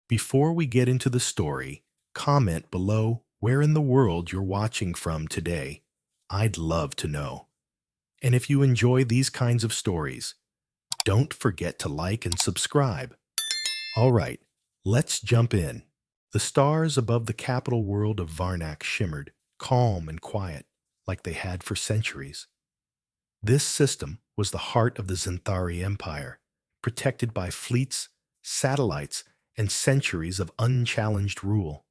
Before we get into the story, comment below where in the world you're watching from today. I'd love to know. And if you enjoy these kinds of stories, don't forget to like and subscribe. All right, let's jump in. The stars above the capital world of Varnak shimmered, calm and quiet, like they had for centuries. This system was the heart of the Zenthari Empire, protected by fleets, satellites, and centuries of unchallenged rule.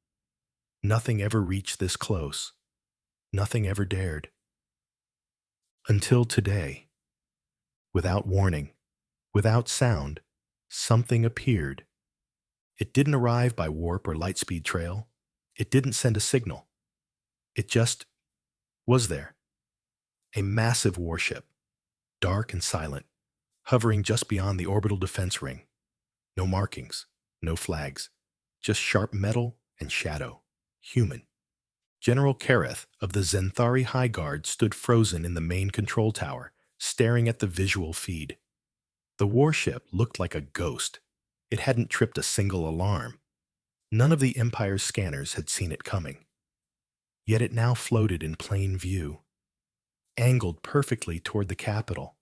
Nothing ever reached this close. Nothing ever dared. Until today. Without warning, without sound, something appeared. It didn't arrive by warp or lightspeed trail. It didn't send a signal. It just was there. A massive warship, dark and silent, hovering just beyond the orbital defense ring. No markings, no flags, just sharp metal and shadow. Human. General Kareth of the Zenthari High Guard stood frozen in the main control tower, staring at the visual feed. The warship looked like a ghost. It hadn't tripped a single alarm. None of the Empire's scanners had seen it coming. Yet it now floated in plain view, angled perfectly toward the capital,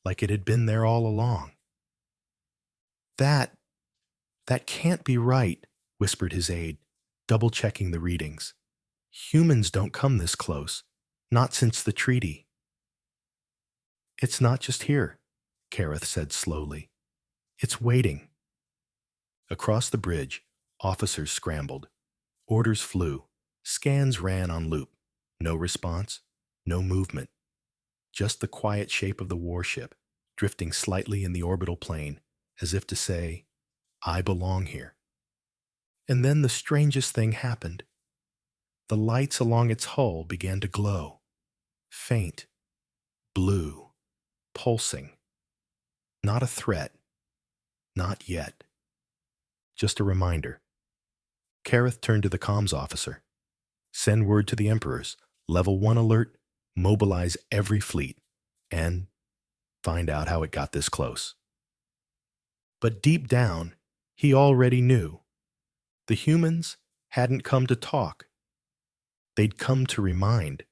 like it had been there all along. That can't be right, whispered his aide, double-checking the readings. Humans don't come this close, not since the treaty. It's not just here, Kareth said slowly. It's waiting. Across the bridge, officers scrambled. Orders flew. Scans ran on loop. No response, no movement. Just the quiet shape of the warship, drifting slightly in the orbital plane, as if to say, I belong here. And then the strangest thing happened. The lights along its hull began to glow. Faint, blue, pulsing. Not a threat. Not yet. Just a reminder. Kareth turned to the comms officer. Send word to the Emperors. Level 1 alert. Mobilize every fleet. And find out how it got this close. But deep down, he already knew. The humans hadn't come to talk. They'd come to remind.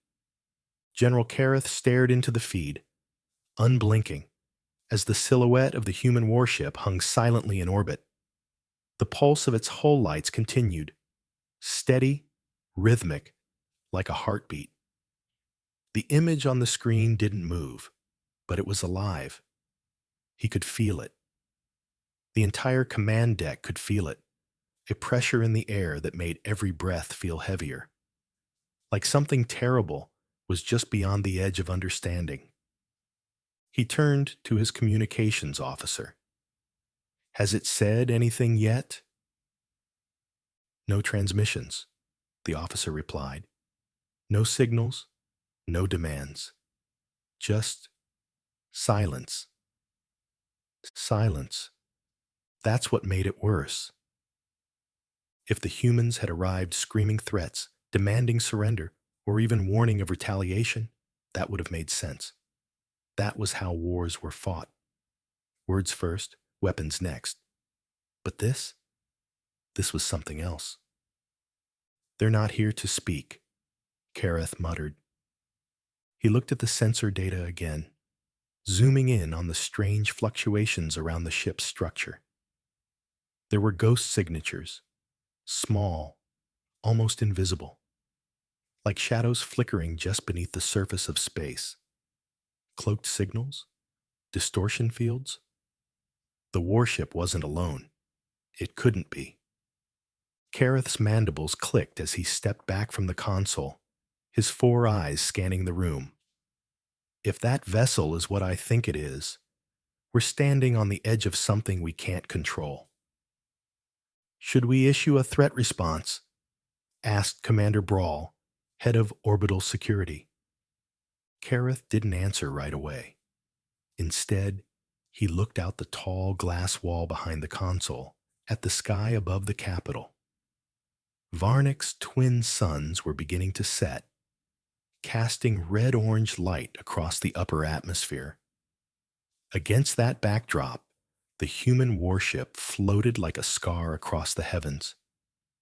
General Kareth stared into the feed, unblinking, as the silhouette of the human warship hung silently in orbit. The pulse of its hull lights continued, steady, rhythmic, like a heartbeat. The image on the screen didn't move, but it was alive. He could feel it. The entire command deck could feel it, a pressure in the air that made every breath feel heavier. Like something terrible was just beyond the edge of understanding. He turned to his communications officer. Has it said anything yet? No transmissions, the officer replied. No signals, no demands. Just silence. Silence. That's what made it worse. If the humans had arrived screaming threats, demanding surrender, or even warning of retaliation, that would have made sense. That was how wars were fought. Words first, weapons next. But this was something else. They're not here to speak, Kareth muttered. He looked at the sensor data again, zooming in on the strange fluctuations around the ship's structure. There were ghost signatures, small, almost invisible, like shadows flickering just beneath the surface of space. Cloaked signals? Distortion fields? The warship wasn't alone. It couldn't be. Kareth's mandibles clicked as he stepped back from the console, his 4 eyes scanning the room. If that vessel is what I think it is, we're standing on the edge of something we can't control. Should we issue a threat response? Asked Commander Brawl, head of orbital security. Kareth didn't answer right away. Instead, he looked out the tall glass wall behind the console, at the sky above the capital. Varnak's twin suns were beginning to set, casting red-orange light across the upper atmosphere. Against that backdrop, The human warship floated like a scar across the heavens.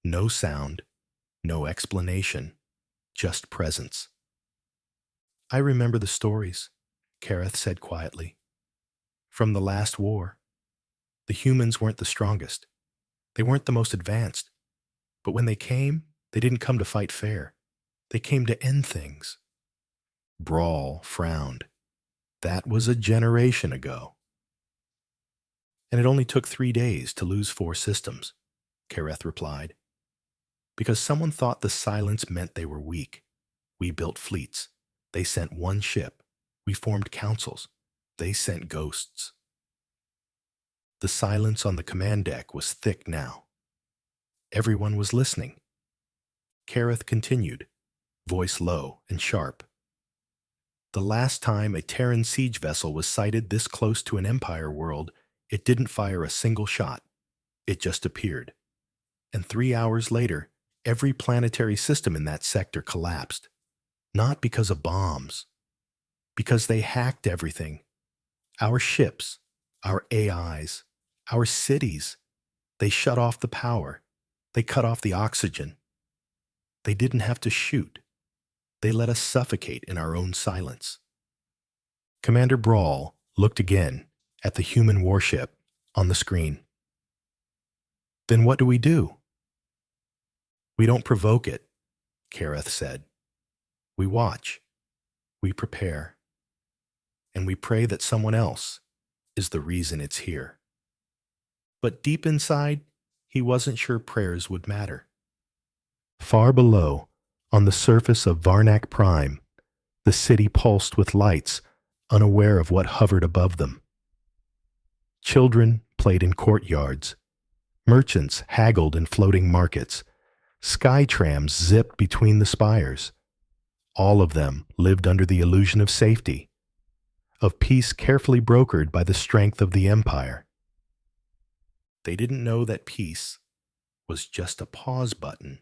No sound, no explanation, just presence. I remember the stories, Kareth said quietly. From the last war. The humans weren't the strongest. They weren't the most advanced. But when they came, they didn't come to fight fair. They came to end things. Brawl frowned. That was a generation ago. And it only took 3 days to lose 4 systems, Kareth replied. Because someone thought the silence meant they were weak. We built fleets. They sent one ship. We formed councils. They sent ghosts. The silence on the command deck was thick now. Everyone was listening. Kareth continued, voice low and sharp. The last time a Terran siege vessel was sighted this close to an Empire world, it didn't fire a single shot. It just appeared. And 3 hours later, every planetary system in that sector collapsed. Not because of bombs. Because they hacked everything. Our ships, our AIs, our cities. They shut off the power. They cut off the oxygen. They didn't have to shoot. They let us suffocate in our own silence. Commander Brawl looked again at the human warship on the screen. Then what do? We don't provoke it, Kareth said. We watch. We prepare. And we pray that someone else is the reason it's here. But deep inside, he wasn't sure prayers would matter. Far below, on the surface of Varnak Prime, the city pulsed with lights, unaware of what hovered above them. Children played in courtyards. Merchants haggled in floating markets. Sky trams zipped between the spires. All of them lived under the illusion of safety, of peace carefully brokered by the strength of the Empire. They didn't know that peace was just a pause button.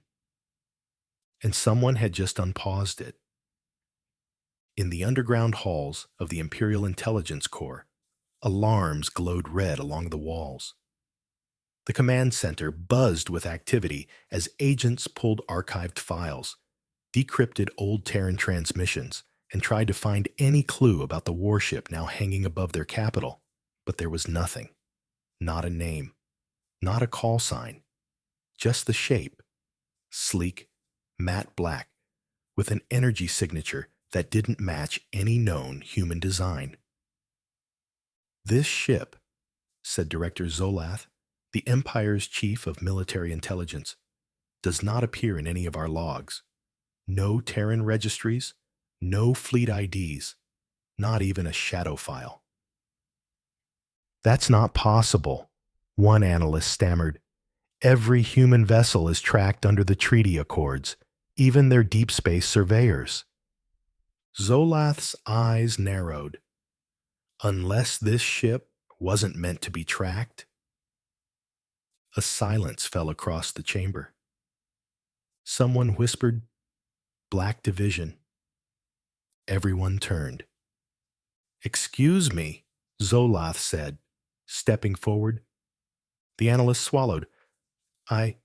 And someone had just unpaused it. In the underground halls of the Imperial Intelligence Corps, alarms glowed red along the walls. The command center buzzed with activity as agents pulled archived files, decrypted old Terran transmissions, and tried to find any clue about the warship now hanging above their capital. But there was nothing. Not a name. Not a call sign. Just the shape. Sleek, matte black, with an energy signature that didn't match any known human design. This ship, said Director Zolath, the Empire's chief of military intelligence, does not appear in any of our logs. No Terran registries, no fleet IDs, not even a shadow file. That's not possible, one analyst stammered. Every human vessel is tracked under the treaty accords, even their deep space surveyors. Zolath's eyes narrowed. Unless this ship wasn't meant to be tracked? A silence fell across the chamber. Someone whispered, "Black Division." Everyone turned. "Excuse me," Zolath said, stepping forward. The analyst swallowed. I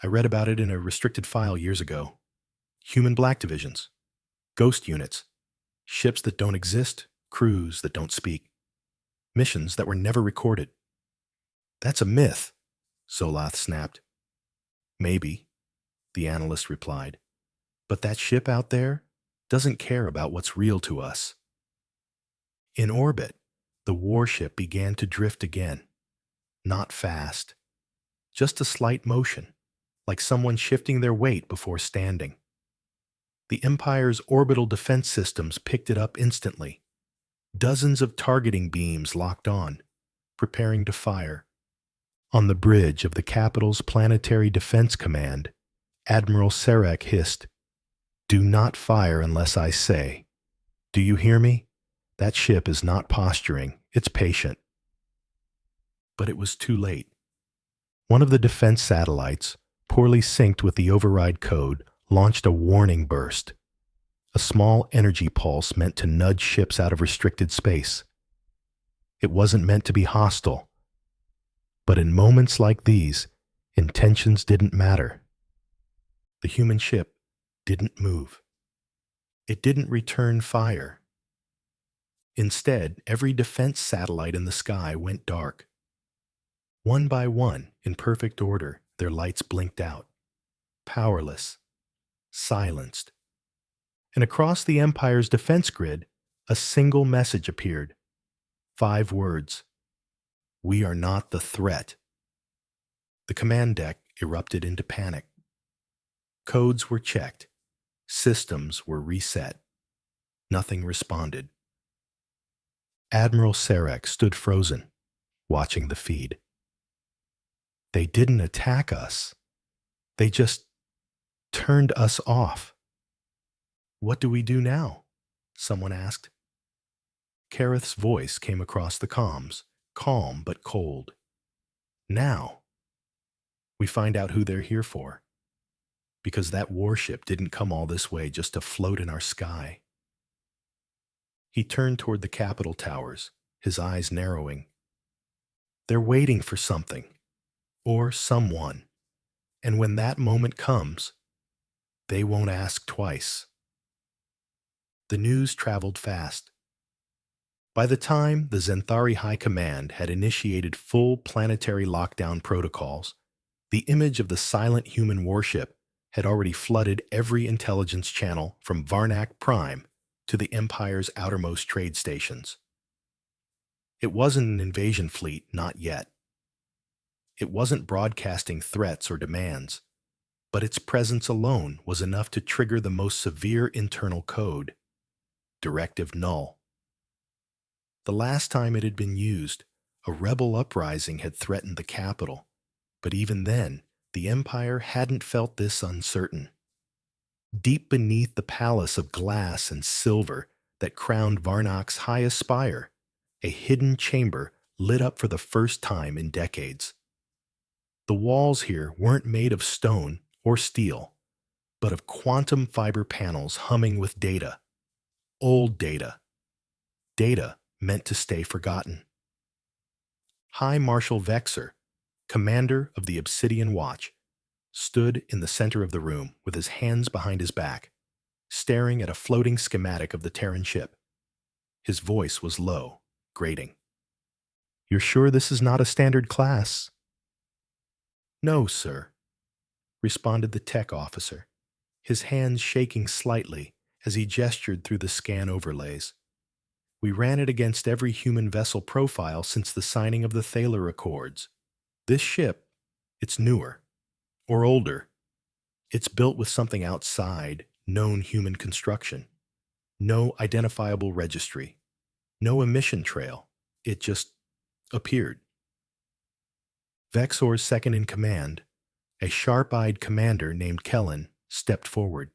read about it in a restricted file years ago. Human Black Divisions. Ghost units. Ships that don't exist, crews that don't speak. Missions that were never recorded. That's a myth, Zolath snapped. Maybe, the analyst replied. But that ship out there doesn't care about what's real to us. In orbit, the warship began to drift again. Not fast. Just a slight motion, like someone shifting their weight before standing. The Empire's orbital defense systems picked it up instantly. Dozens of targeting beams locked on, preparing to fire. On the bridge of the capital's Planetary Defense Command, Admiral Sarek hissed, "Do not fire unless I say. Do you hear me? That ship is not posturing, it's patient." But it was too late. One of the defense satellites, poorly synced with the override code, launched a warning burst. A small energy pulse meant to nudge ships out of restricted space. It wasn't meant to be hostile, But in moments like these, intentions didn't matter. The human ship didn't move. It didn't return fire. Instead, every defense satellite in the sky went dark. One by one, in perfect order, their lights blinked out, powerless, silenced. And across the Empire's defense grid, a single message appeared. 5 words. We are not the threat. The command deck erupted into panic. Codes were checked. Systems were reset. Nothing responded. Admiral Sarek stood frozen, watching the feed. They didn't attack us. They just turned us off. What do we do now? Someone asked. Kareth's voice came across the comms, calm but cold. Now, we find out who they're here for. Because that warship didn't come all this way just to float in our sky. He turned toward the Capitol towers, his eyes narrowing. They're waiting for something, or someone, and when that moment comes, they won't ask twice. The news traveled fast. By the time the Zenthari High Command had initiated full planetary lockdown protocols, the image of the silent human warship had already flooded every intelligence channel from Varnak Prime to the Empire's outermost trade stations. It wasn't an invasion fleet, not yet. It wasn't broadcasting threats or demands, but its presence alone was enough to trigger the most severe internal code, Directive Null. The last time it had been used, a rebel uprising had threatened the capital, but even then, the Empire hadn't felt this uncertain. Deep beneath the palace of glass and silver that crowned Varnak's highest spire, a hidden chamber lit up for the first time in decades. The walls here weren't made of stone or steel, but of quantum fiber panels humming with data. Old data. Data meant to stay forgotten. High Marshal Vexer, commander of the Obsidian Watch, stood in the center of the room with his hands behind his back, staring at a floating schematic of the Terran ship. His voice was low, grating. "You're sure this is not a standard class?" "No, sir," responded the tech officer, his hands shaking slightly as he gestured through the scan overlays. "We ran it against every human vessel profile since the signing of the Thaler Accords. This ship, it's newer. Or older. It's built with something outside known human construction. No identifiable registry. No emission trail. It just appeared." Vexor's second-in-command, a sharp-eyed commander named Kellen, stepped forward.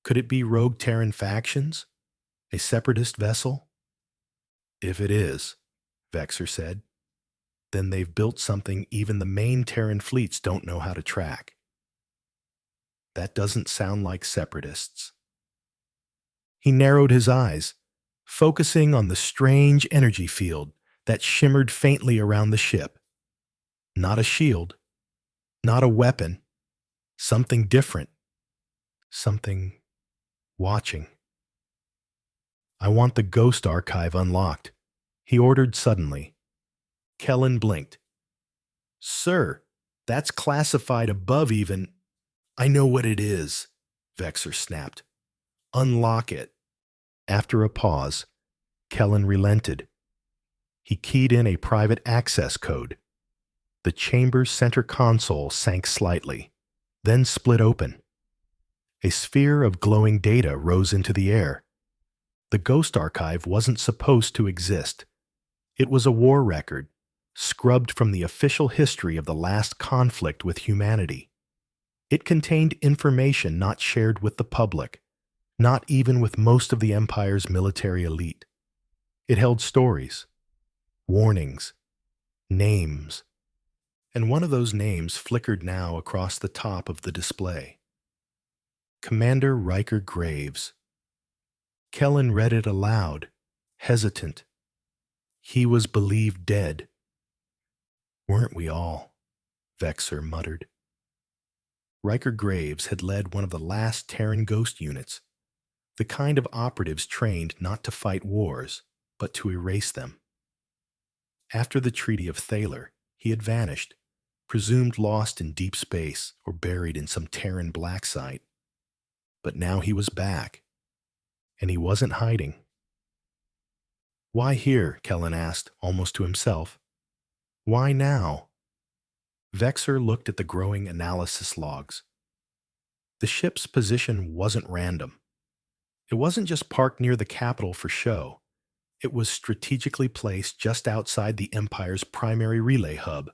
"Could it be rogue Terran factions? A separatist vessel?" "If it is," Vexor said, "then they've built something even the main Terran fleets don't know how to track. That doesn't sound like separatists." He narrowed his eyes, focusing on the strange energy field that shimmered faintly around the ship. Not a shield, not a weapon, something different, something watching. "I want the Ghost Archive unlocked," he ordered suddenly. Kellen blinked. "Sir, that's classified above even—" "I know what it is," Vexor snapped. "Unlock it." After a pause, Kellen relented. He keyed in a private access code. The chamber's center console sank slightly, then split open. A sphere of glowing data rose into the air. The Ghost Archive wasn't supposed to exist. It was a war record, scrubbed from the official history of the last conflict with humanity. It contained information not shared with the public, not even with most of the Empire's military elite. It held stories, warnings, names, and one of those names flickered now across the top of the display. Commander Riker Graves. Kellen read it aloud, hesitant. He was believed dead. Weren't we all? Vexer muttered. Riker Graves had led one of the last Terran ghost units, the kind of operatives trained not to fight wars, but to erase them. After the Treaty of Thaler, he had vanished, presumed lost in deep space or buried in some Terran black site. But now he was back, and he wasn't hiding. Why here? Kellen asked, almost to himself. Why now? Vexer looked at the growing analysis logs. The ship's position wasn't random. It wasn't just parked near the capital for show. It was strategically placed just outside the Empire's primary relay hub.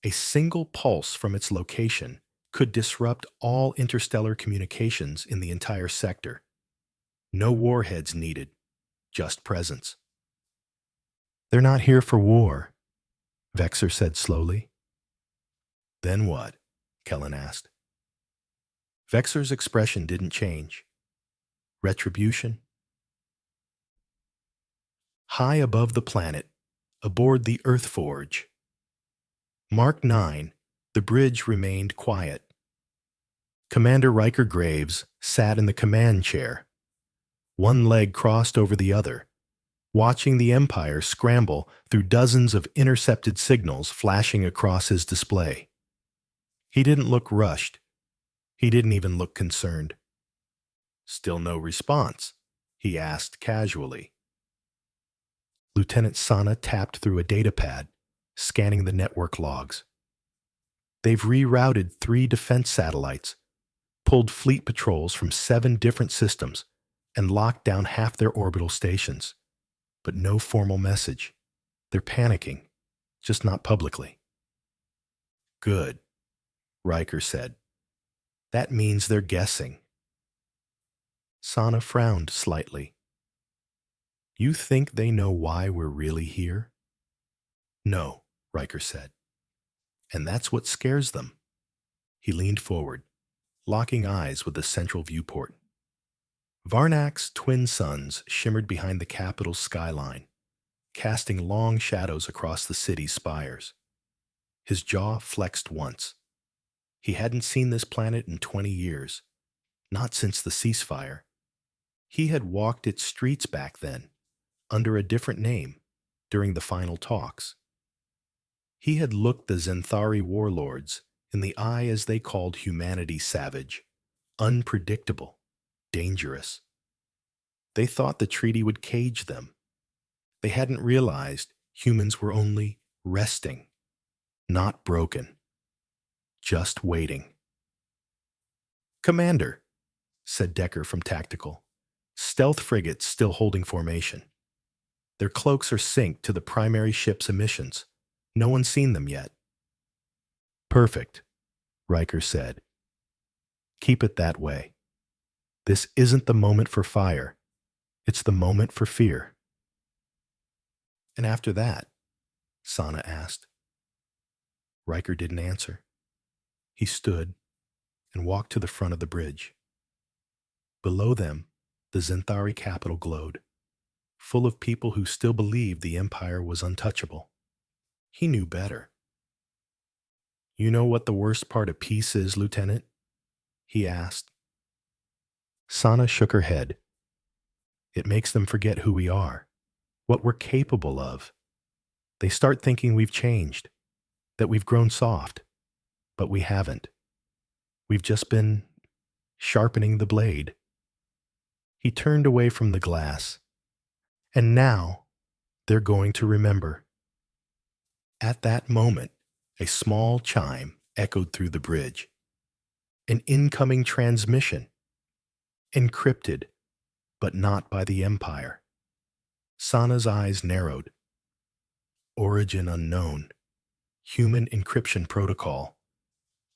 A single pulse from its location could disrupt all interstellar communications in the entire sector. No warheads needed, just presence. They're not here for war, Vexer said slowly. Then what? Kellen asked. Vexer's expression didn't change. Retribution? High above the planet, aboard the Earth Forge. Mark 9, the bridge remained quiet. Commander Riker Graves sat in the command chair, one leg crossed over the other, watching the Empire scramble through dozens of intercepted signals flashing across his display. He didn't look rushed. He didn't even look concerned. Still no response, he asked casually. Lieutenant Sana tapped through a datapad, scanning the network logs. They've rerouted 3 defense satellites, pulled fleet patrols from 7 different systems, and locked down half their orbital stations. But no formal message. They're panicking, just not publicly. Good, Riker said. That means they're guessing. Sana frowned slightly. You think they know why we're really here? No, Riker said. And that's what scares them. He leaned forward, locking eyes with the central viewport. Varnak's twin suns shimmered behind the capital's skyline, casting long shadows across the city's spires. His jaw flexed once. He hadn't seen this planet in 20 years, not since the ceasefire. He had walked its streets back then, under a different name, during the final talks. He had looked the Zenthari warlords in the eye as they called humanity savage, unpredictable, dangerous. They thought the treaty would cage them. They hadn't realized humans were only resting, not broken, just waiting. Commander, said Decker from Tactical, stealth frigates still holding formation. Their cloaks are synced to the primary ship's emissions. No one's seen them yet. Perfect, Riker said. Keep it that way. This isn't the moment for fire. It's the moment for fear. And after that, Sana asked. Riker didn't answer. He stood and walked to the front of the bridge. Below them, the Zenthari capital glowed, full of people who still believed the Empire was untouchable. He knew better. You know what the worst part of peace is, Lieutenant? He asked. Sana shook her head. It makes them forget who we are, what we're capable of. They start thinking we've changed, that we've grown soft, but we haven't. We've just been sharpening the blade. He turned away from the glass. And now, they're going to remember. At that moment, a small chime echoed through the bridge. An incoming transmission. Encrypted, but not by the Empire. Sana's eyes narrowed. Origin unknown. Human encryption protocol.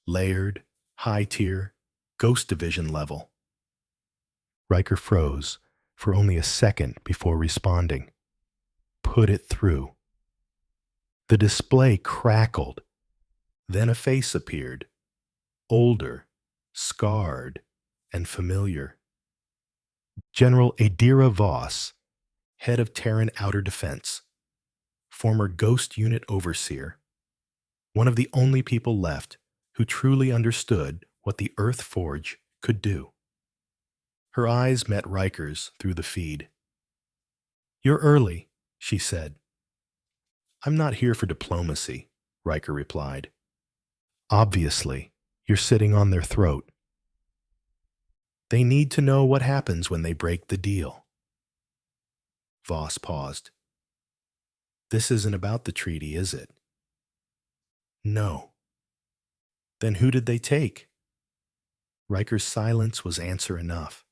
Layered, high-tier, Ghost Division level. Riker froze for only a second before responding. Put it through. The display crackled. Then a face appeared. Older, scarred, and familiar. General Adira Voss, head of Terran Outer Defense, former Ghost Unit Overseer. one of the only people left who truly understood what the Earth Forge could do. Her eyes met Riker's through the feed. "You're early," she said. "I'm not here for diplomacy," Riker replied. "Obviously, you're sitting on their throat. They need to know what happens when they break the deal." Voss paused. "This isn't about the treaty, is it?" "No." "Then who did they take?" Riker's silence was answer enough.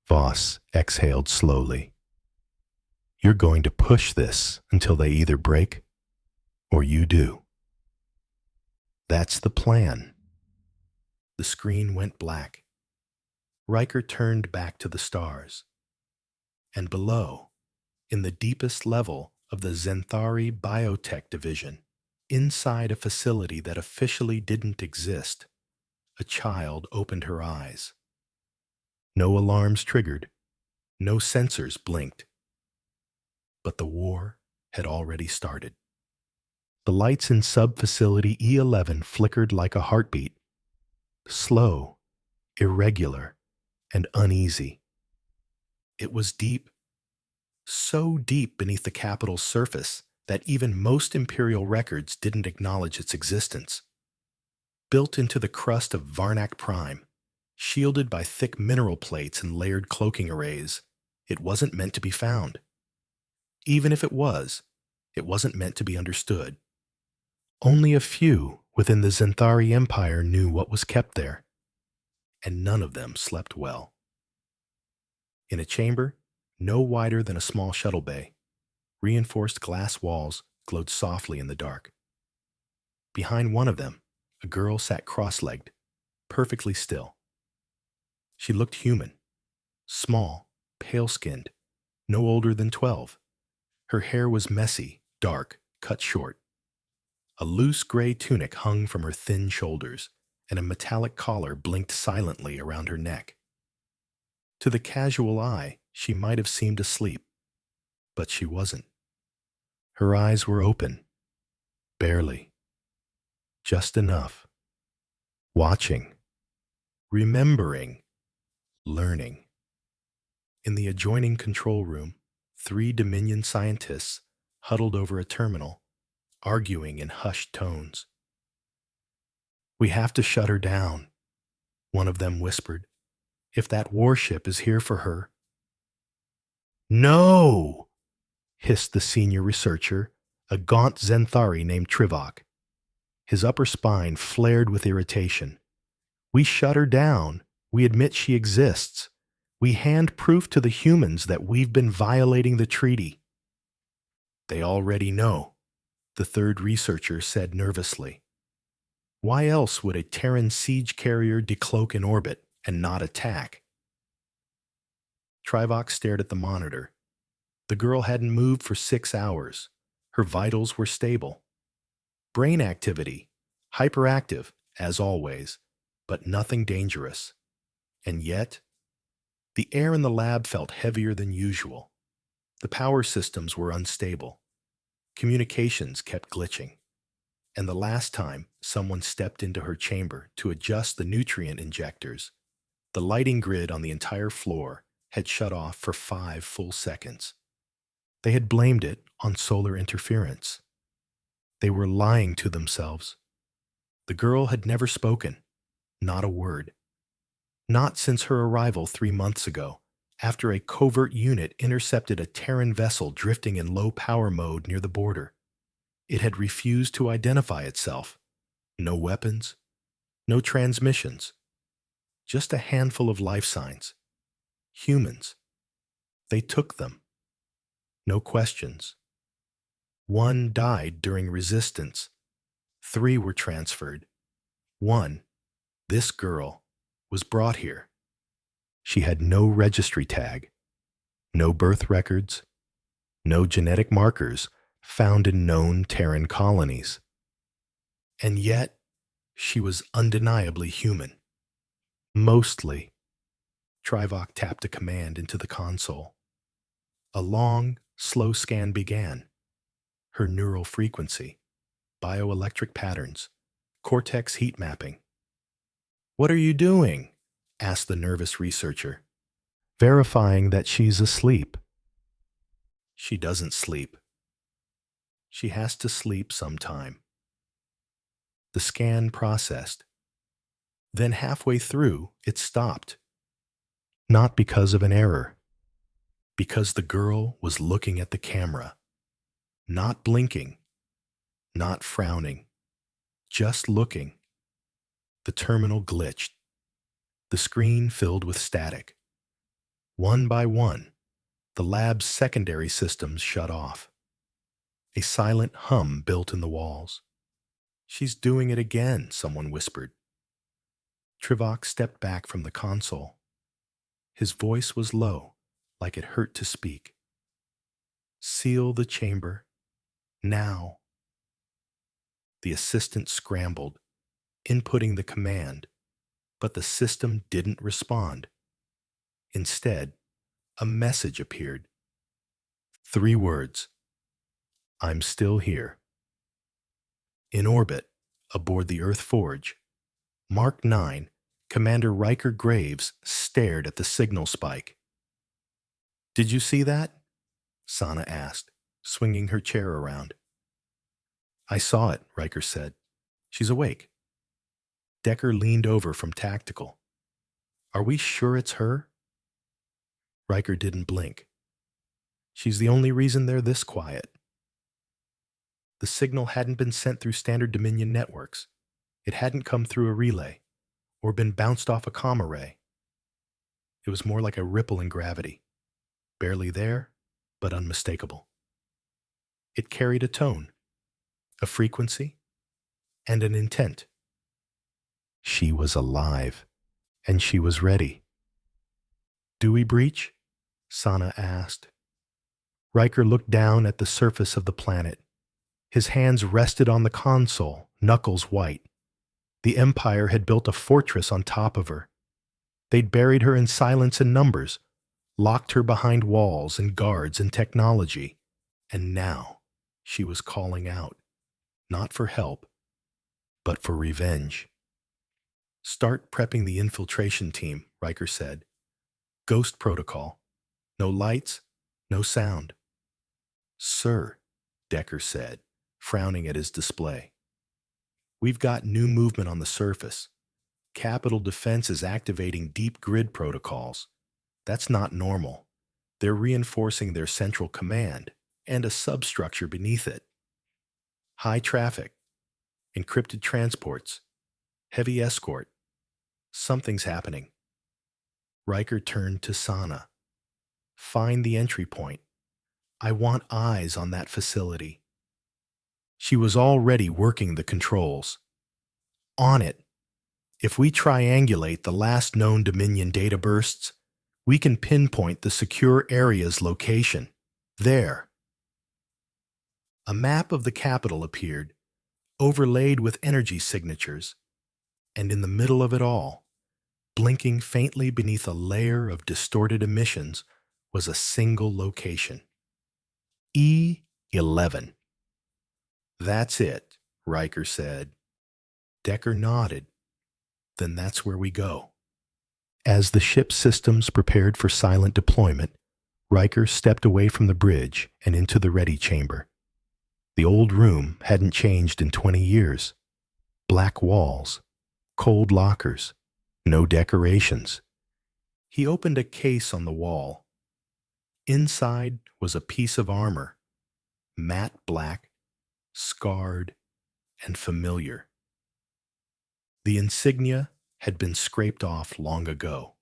Voss exhaled slowly. "You're going to push this until they either break or you do." "That's the plan." The screen went black. Riker turned back to the stars. And below, in the deepest level of the Zenthari Biotech Division, inside a facility that officially didn't exist, a child opened her eyes. No alarms triggered, no sensors blinked. But the war had already started. The lights in sub-facility E11 flickered like a heartbeat, slow, irregular, and uneasy. It was deep, so deep beneath the capital's surface that even most Imperial records didn't acknowledge its existence. Built into the crust of Varnak Prime, shielded by thick mineral plates and layered cloaking arrays, it wasn't meant to be found. Even if it wasn't meant to be understood. Only a few within the Zenthari Empire knew what was kept there, and none of them slept well. In a chamber, no wider than a small shuttle bay, reinforced glass walls glowed softly in the dark. Behind one of them, a girl sat cross-legged, perfectly still. She looked human, small, pale-skinned, no older than 12. Her hair was messy, dark, cut short. A loose gray tunic hung from her thin shoulders, and a metallic collar blinked silently around her neck. To the casual eye, she might have seemed asleep, but she wasn't. Her eyes were open, barely, just enough. Watching, remembering, learning. In the adjoining control room, 3 Dominion scientists huddled over a terminal, arguing in hushed tones. "We have to shut her down," one of them whispered. "If that warship is here for her." "No!" hissed the senior researcher, a gaunt Zenthari named Trivok. His upper spine flared with irritation. "We shut her down. We admit she exists. We hand proof to the humans that we've been violating the treaty." "They already know," the third researcher said nervously. "Why else would a Terran siege carrier decloak in orbit and not attack?" Trivok stared at the monitor. The girl hadn't moved for 6 hours. Her vitals were stable. Brain activity, hyperactive, as always, but nothing dangerous. And yet, the air in the lab felt heavier than usual. The power systems were unstable. Communications kept glitching. And the last time someone stepped into her chamber to adjust the nutrient injectors, the lighting grid on the entire floor had shut off for 5 full seconds. They had blamed it on solar interference. They were lying to themselves. The girl had never spoken, not a word. Not since her arrival 3 months ago, after a covert unit intercepted a Terran vessel drifting in low power mode near the border. It had refused to identify itself. No weapons, no transmissions. Just a handful of life signs. Humans. They took them. No questions. 1 died during resistance. 3 were transferred. 1, this girl, was brought here. She had no registry tag, no birth records, no genetic markers found in known Terran colonies. And yet, she was undeniably human. Mostly. Trivok tapped a command into the console. A long, slow scan began. Her neural frequency. bioelectric patterns, cortex heat mapping. "What are you doing?" asked the nervous researcher. "Verifying that she's asleep." "She doesn't sleep. She has to sleep sometime." The scan processed. Then halfway through, it stopped. Not because of an error. Because the girl was looking at the camera. Not blinking. Not frowning. Just looking. The terminal glitched. The screen filled with static. One by one, the lab's secondary systems shut off. A silent hum built in the walls. "She's doing it again," someone whispered. Trivok stepped back from the console. His voice was low, like it hurt to speak. "Seal the chamber. Now." The assistant scrambled, inputting the command, but the system didn't respond. Instead, a message appeared. 3 words. "I'm still here." In orbit, aboard the Earth Forge, Mark 9, Commander Riker Graves stared at the signal spike. "Did you see that?" Sana asked, swinging her chair around. "I saw it," Riker said. "She's awake." Decker leaned over from tactical. "Are we sure it's her?" Riker didn't blink. "She's the only reason they're this quiet." The signal hadn't been sent through standard Dominion networks. It hadn't come through a relay, or been bounced off a comm array. It was more like a ripple in gravity. Barely there, but unmistakable. It carried a tone, a frequency, and an intent. She was alive, and she was ready. "Do we breach?" Sana asked. Riker looked down at the surface of the planet. His hands rested on the console, knuckles white. The Empire had built a fortress on top of her. They'd buried her in silence and numbers, locked her behind walls and guards and technology. And now she was calling out, not for help, but for revenge. "Start prepping the infiltration team," Riker said. "Ghost protocol. No lights, no sound." "Sir," Decker said, frowning at his display. "We've got new movement on the surface. Capital Defense is activating deep grid protocols. That's not normal. They're reinforcing their central command and a substructure beneath it. High traffic, encrypted transports, heavy escort. Something's happening." Riker turned to Sana. "Find the entry point. I want eyes on that facility." She was already working the controls. "On it. If we triangulate the last known Dominion data bursts, we can pinpoint the secure area's location. There." A map of the capital appeared, overlaid with energy signatures, and in the middle of it all, blinking faintly beneath a layer of distorted emissions, was a single location. E11. "That's it," Riker said. Decker nodded. "Then that's where we go." As the ship's systems prepared for silent deployment, Riker stepped away from the bridge and into the ready chamber. The old room hadn't changed in 20 years. Black walls, cold lockers, no decorations. He opened a case on the wall. Inside was a piece of armor, matte black, scarred, and familiar. The insignia had been scraped off long ago.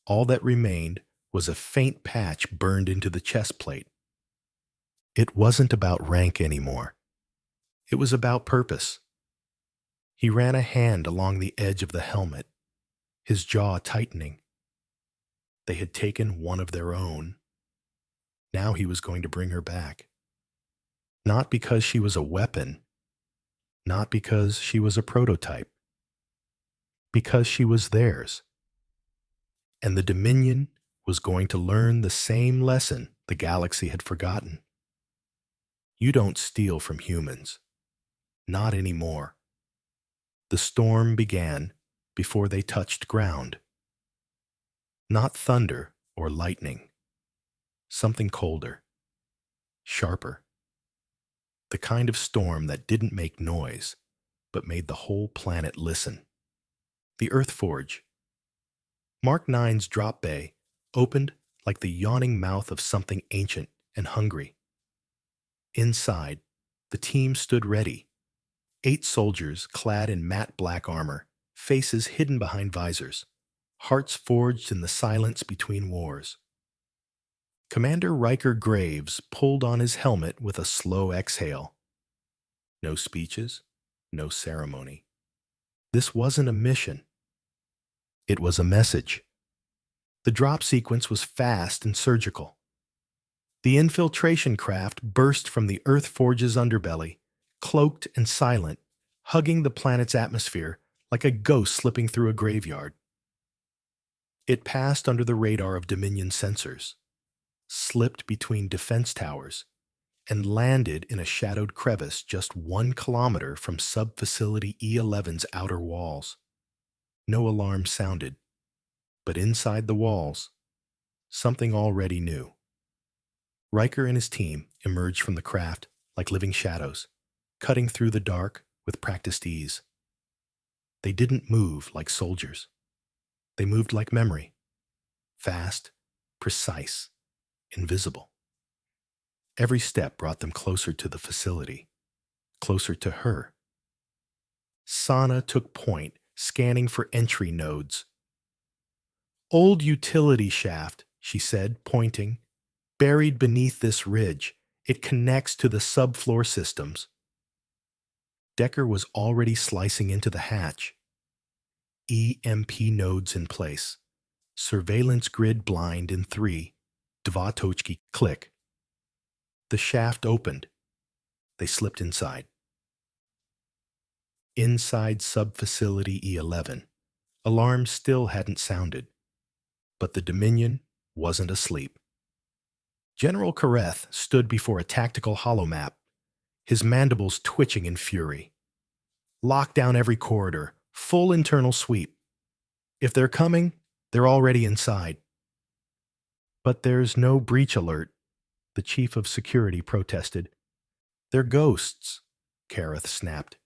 All that remained was a faint patch burned into the chest plate. It wasn't about rank anymore. It was about purpose. He ran a hand along the edge of the helmet, his jaw tightening. They had taken one of their own. Now he was going to bring her back. Not because she was a weapon, not because she was a prototype, because she was theirs. And the Dominion was going to learn the same lesson the galaxy had forgotten. You don't steal from humans. Not anymore. The storm began before they touched ground. Not thunder or lightning. Something colder, sharper. The kind of storm that didn't make noise, but made the whole planet listen. The Earth Forge. Mark IX's drop bay opened like the yawning mouth of something ancient and hungry. Inside, the team stood ready. 8 soldiers clad in matte black armor, faces hidden behind visors, hearts forged in the silence between wars. Commander Riker Graves pulled on his helmet with a slow exhale. No speeches, no ceremony. This wasn't a mission. It was a message. The drop sequence was fast and surgical. The infiltration craft burst from the Earth Forge's underbelly, cloaked and silent, hugging the planet's atmosphere like a ghost slipping through a graveyard. It passed under the radar of Dominion sensors, slipped between defense towers, and landed in a shadowed crevice just 1 kilometer from sub-facility E11's outer walls. No alarm sounded, but inside the walls, something already new. Riker and his team emerged from the craft like living shadows, cutting through the dark with practiced ease. They didn't move like soldiers. They moved like memory. Fast, precise, invisible. Every step brought them closer to the facility, closer to her. Sana took point, scanning for entry nodes. "Old utility shaft," she said, pointing. "Buried beneath this ridge. It connects to the subfloor systems." Decker was already slicing into the hatch. EMP nodes in place. Surveillance grid blind in 3. Dvatochki click. The shaft opened. They slipped inside. Inside sub-facility E11, alarms still hadn't sounded. But the Dominion wasn't asleep. General Kareth stood before a tactical holomap, his mandibles twitching in fury. "Lock down every corridor, full internal sweep. If they're coming, they're already inside." "But there's no breach alert," the chief of security protested. "They're ghosts," Kareth snapped.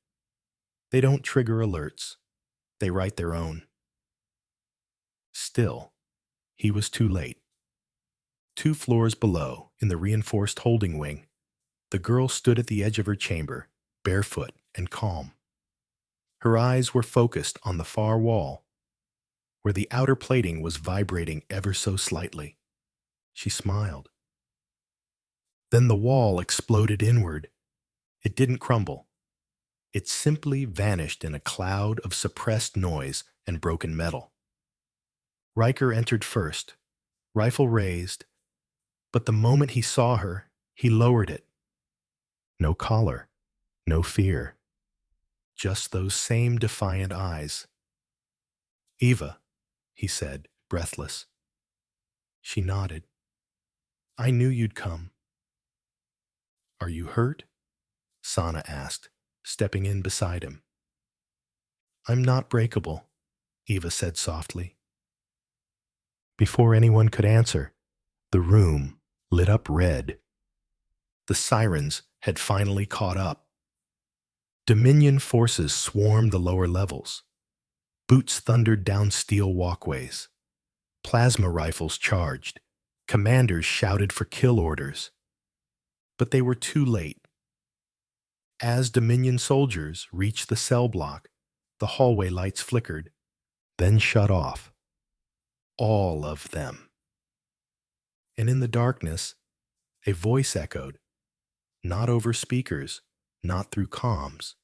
"They don't trigger alerts. They write their own." Still, he was too late. 2 floors below, in the reinforced holding wing, the girl stood at the edge of her chamber, barefoot and calm. Her eyes were focused on the far wall, where the outer plating was vibrating ever so slightly. She smiled. Then the wall exploded inward. It didn't crumble. It simply vanished in a cloud of suppressed noise and broken metal. Riker entered first, rifle raised, but the moment he saw her, he lowered it. No collar, no fear. Just those same defiant eyes. "Eva," he said, breathless. She nodded. "I knew you'd come." "Are you hurt?" Sana asked, stepping in beside him. "I'm not breakable," Eva said softly. Before anyone could answer, the room lit up red. The sirens had finally caught up. Dominion forces swarmed the lower levels. Boots thundered down steel walkways. Plasma rifles charged. Commanders shouted for kill orders. But they were too late. As Dominion soldiers reached the cell block, the hallway lights flickered, then shut off. All of them. And in the darkness, a voice echoed, not over speakers, not through comms,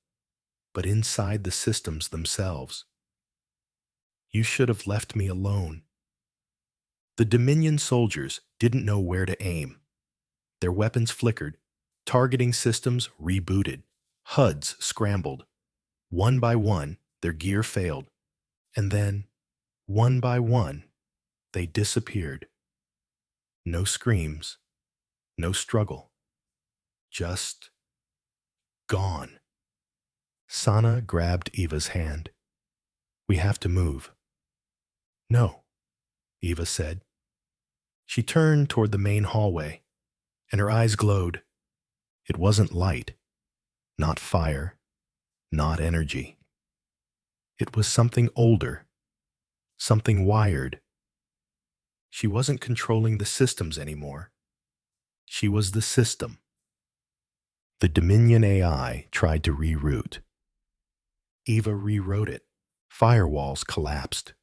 but inside the systems themselves. "You should have left me alone." The Dominion soldiers didn't know where to aim. Their weapons flickered, targeting systems rebooted, HUDs scrambled. One by one, their gear failed, and then, one by one, they disappeared. No screams, no struggle, just gone. Sana grabbed Eva's hand. We have to move. No, Eva said. She turned toward the main hallway, and her eyes glowed. It wasn't light, not fire, not energy. It was something older, something wired. She wasn't controlling the systems anymore. She was the system. The Dominion AI tried to reroute. Eva rewrote it. Firewalls collapsed.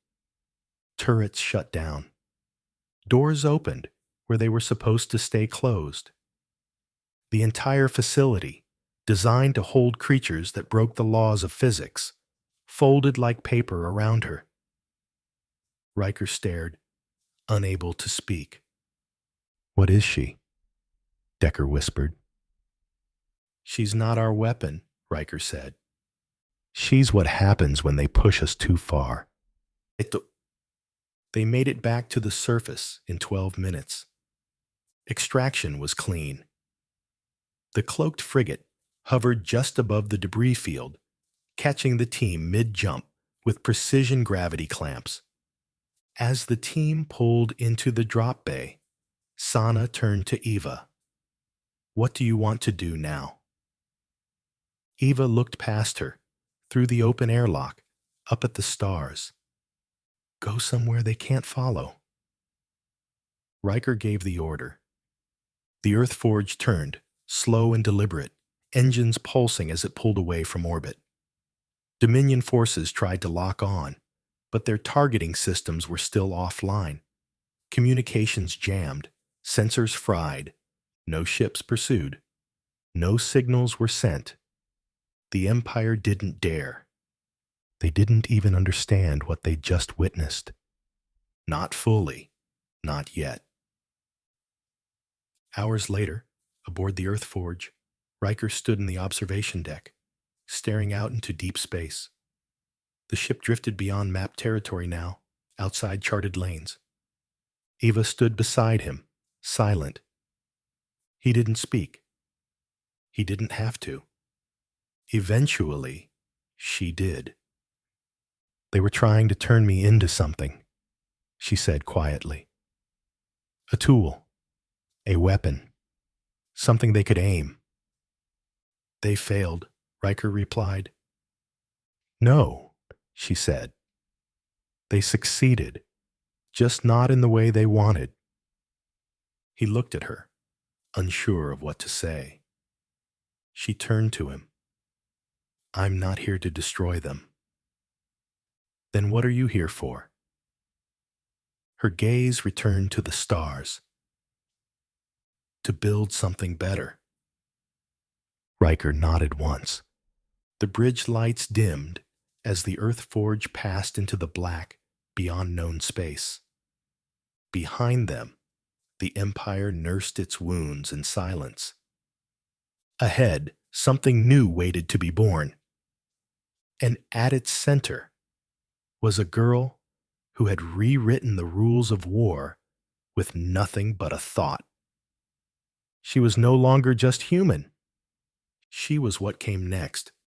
Turrets shut down. Doors opened where they were supposed to stay closed. The entire facility, designed to hold creatures that broke the laws of physics, folded like paper around her. Riker stared, unable to speak. What is she? Decker whispered. She's not our weapon, Riker said. She's what happens when they push us too far. They made it back to the surface in 12 minutes. Extraction was clean. The cloaked frigate hovered just above the debris field, catching the team mid-jump with precision gravity clamps. As the team pulled into the drop bay, Sana turned to Eva. What do you want to do now? Eva looked past her, through the open airlock, up at the stars. Go somewhere they can't follow. Riker gave the order. The Earth Forge turned, slow and deliberate, engines pulsing as it pulled away from orbit. Dominion forces tried to lock on, but their targeting systems were still offline. Communications jammed, sensors fried, no ships pursued. No signals were sent. The Empire didn't dare. They didn't even understand what they'd just witnessed. Not fully. Not yet. Hours later, aboard the Earth Forge, Riker stood in the observation deck, staring out into deep space. The ship drifted beyond mapped territory now, outside charted lanes. Eva stood beside him, silent. He didn't speak. He didn't have to. Eventually, she did. They were trying to turn me into something, she said quietly. A tool, a weapon, something they could aim. They failed, Riker replied. No, she said. They succeeded, just not in the way they wanted. He looked at her, unsure of what to say. She turned to him. I'm not here to destroy them. Then what are you here for? Her gaze returned to the stars. To build something better. Riker nodded once. The bridge lights dimmed as the Earth Forge passed into the black beyond known space. Behind them, the Empire nursed its wounds in silence. Ahead, something new waited to be born. And at its center was a girl who had rewritten the rules of war with nothing but a thought. She was no longer just human. She was what came next.